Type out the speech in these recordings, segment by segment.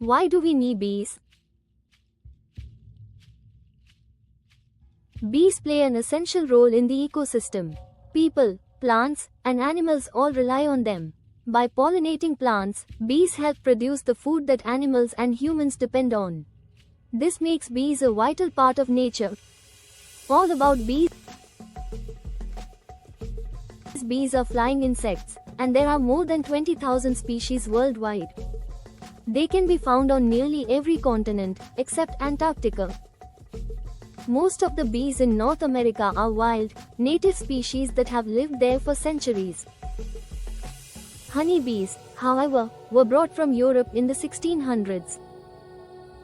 Why do we need bees? Bees play an essential role in the ecosystem. People, plants, and animals all rely on them. By pollinating plants, bees help produce the food that animals and humans depend on. This makes bees a vital part of nature. All about bees. Bees are flying insects, and there are more than 20,000 species worldwide. They can be found on nearly every continent, except Antarctica. Most of the bees in North America are wild, native species that have lived there for centuries. Honeybees, however, were brought from Europe in the 1600s.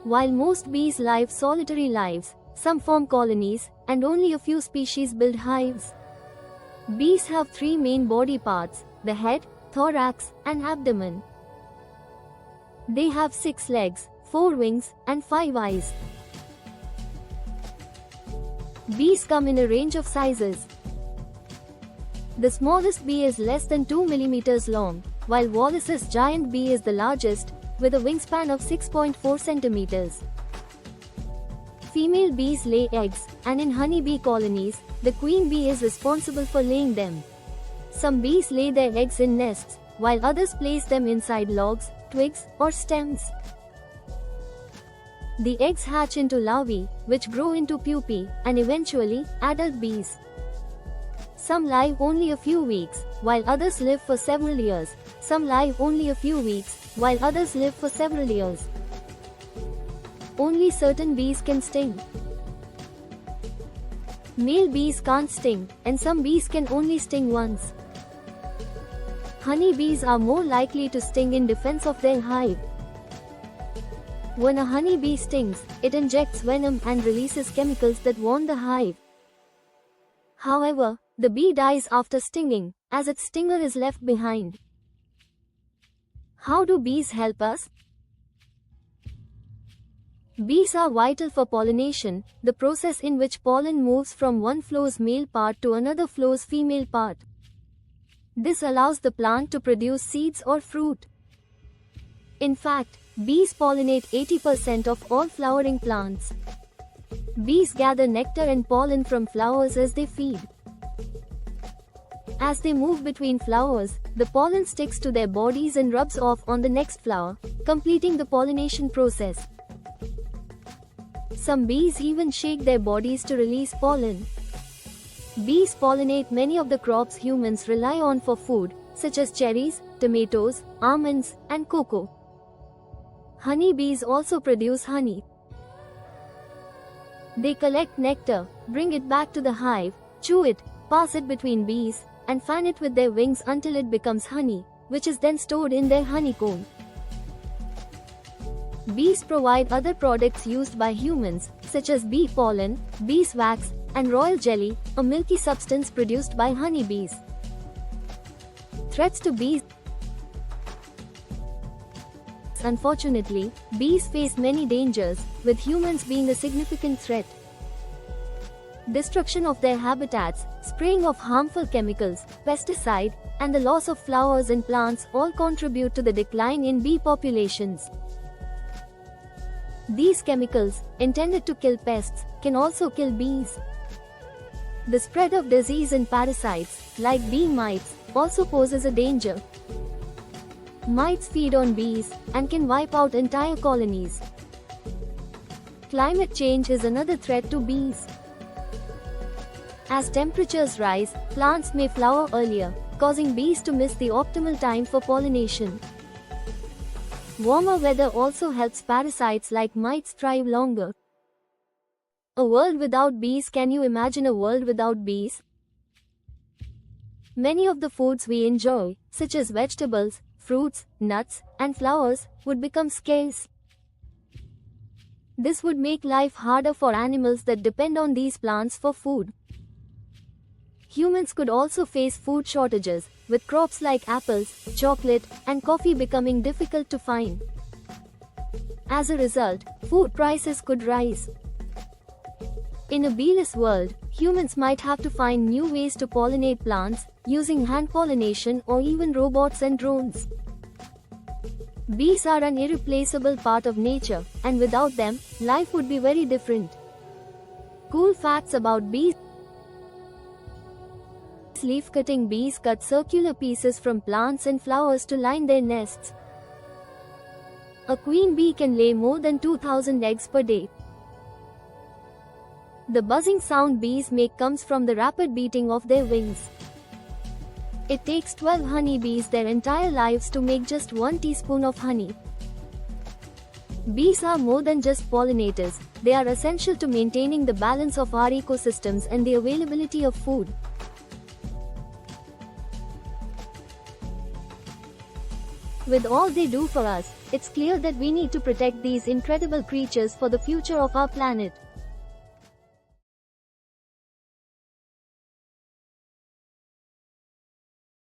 While most bees live solitary lives, some form colonies, and only a few species build hives. Bees have three main body parts: the head, thorax, and abdomen. They have 6 legs, 4 wings, and 5 eyes. Bees come in a range of sizes. The smallest bee is less than 2 mm long, while Wallace's giant bee is the largest, with a wingspan of 6.4 centimeters. Female bees lay eggs, and in honeybee colonies, the queen bee is responsible for laying them. Some bees lay their eggs in nests, while others place them inside logs, twigs, or stems. The eggs hatch into larvae, which grow into pupae, and eventually, adult bees. Some live only a few weeks, while others live for several years. Some live only a few weeks, while others live for several years. Only certain bees can sting. Male bees can't sting, and some bees can only sting once. Honeybees are more likely to sting in defense of their hive. When a honeybee stings, it injects venom and releases chemicals that warn the hive. However, the bee dies after stinging, as its stinger is left behind. How do bees help us? Bees are vital for pollination, the process in which pollen moves from one flow's male part to another flow's female part. This allows the plant to produce seeds or fruit. In fact, bees pollinate 80% of all flowering plants. Bees gather nectar and pollen from flowers as they feed. As they move between flowers, the pollen sticks to their bodies and rubs off on the next flower, completing the pollination process. Some bees even shake their bodies to release pollen. Bees pollinate many of the crops humans rely on for food, such as cherries, tomatoes, almonds, and cocoa. Honeybees also produce honey. They collect nectar, bring it back to the hive, chew it, pass it between bees, and fan it with their wings until it becomes honey, which is then stored in their honeycomb. Bees provide other products used by humans, such as bee pollen, beeswax, and royal jelly, a milky substance produced by honeybees. Threats to bees. Unfortunately, bees face many dangers, with humans being a significant threat. Destruction of their habitats, spraying of harmful chemicals, pesticide, and the loss of flowers and plants all contribute to the decline in bee populations. These chemicals, intended to kill pests, can also kill bees. The spread of disease and parasites, like bee mites, also poses a danger. Mites feed on bees and can wipe out entire colonies. Climate change is another threat to bees. As temperatures rise, plants may flower earlier, causing bees to miss the optimal time for pollination. Warmer weather also helps parasites like mites thrive longer. A world without bees. Can you imagine a world without bees? Many of the foods we enjoy, such as vegetables, fruits, nuts, and flowers, would become scarce. This would make life harder for animals that depend on these plants for food. Humans could also face food shortages, with crops like apples, chocolate, and coffee becoming difficult to find. As a result, food prices could rise. In a beeless world, humans might have to find new ways to pollinate plants, using hand pollination or even robots and drones. Bees are an irreplaceable part of nature, and without them, life would be very different. Cool facts about bees. Leaf-cutting bees cut circular pieces from plants and flowers to line their nests. A queen bee can lay more than 2,000 eggs per day. The buzzing sound bees make comes from the rapid beating of their wings. It takes 12 honeybees their entire lives to make just 1 teaspoon of honey. Bees are more than just pollinators, they are essential to maintaining the balance of our ecosystems and the availability of food. With all they do for us, it's clear that we need to protect these incredible creatures for the future of our planet.